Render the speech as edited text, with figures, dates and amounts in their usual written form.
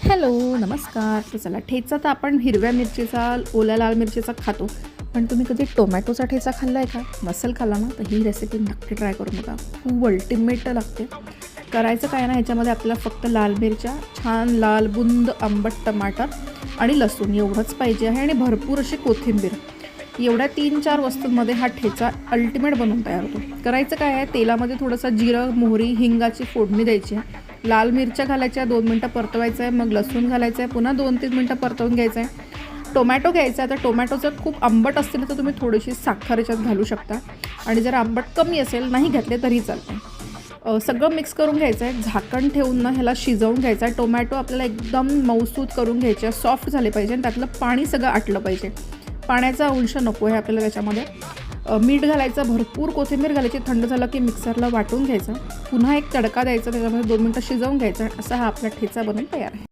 Hello नमस्कार. तर चला, ठेचा तर आपण हिरव्या मिरचीचा, ओल्या लाल मिरचीचा खातो, पण तुम्ही कधी टोमॅटोचा ठेचा खाल्ला आहे का? नसेल खाल्ला ना, तर ही रेसिपी नक्की ट्राय करून बघा. खूप अल्टिमेट लागते. करायचं काय ना, ह्याच्यामध्ये आपल्याला फक्त लाल मिरच्या, छान लाल बुंद आंबट टमाटर आणि लसूण एवढंच पाहिजे आहे, आणि भरपूर अशी कोथिंबीर. एवढ्या 3-4 वस्तूंमध्ये हा ठेचा अल्टिमेट बनवून तयार होतो. करायचं काय आहे, तेलामध्ये थोडंसं जिरं, मोहरी, हिंगाची फोडणी द्यायची आहे. लाल मिरच्या घालायच्या, 2 मिनटं परतवायचं आहे. मग लसूण घालायचं आहे, पुन्हा 2-3 मिनटं परतवून घ्यायचं आहे. टोमॅटो घ्यायचा आहे. तर टोमॅटो जर खूप आंबट असतील तर तुम्ही थोडीशी साखर याच्यात घालू शकता, आणि जर आंबट कमी असेल, नाही घातले तरी चालतं. सगळं मिक्स करून घ्यायचं आहे. झाकण ठेवून ना ह्याला शिजवून घ्यायचं आहे. टोमॅटो आपल्याला एकदम मऊसूत करून घ्यायचे, सॉफ्ट झाले पाहिजे, आणि त्यातलं पाणी सगळं आटलं पाहिजे. पाण्याचा अंश नको आहे आपल्याला त्याच्यामध्ये. मीठ घालायचं, भरपूर कोथिंबीर घालायची. थंड झालं की मिक्सरला वाटून घ्यायचं. पुन्हा एक तडका द्यायचा, त्याच्यामध्ये 2 मिनटं शिजवून घ्यायचं. असा हा आपला ठेचा बनवून तयार आहे.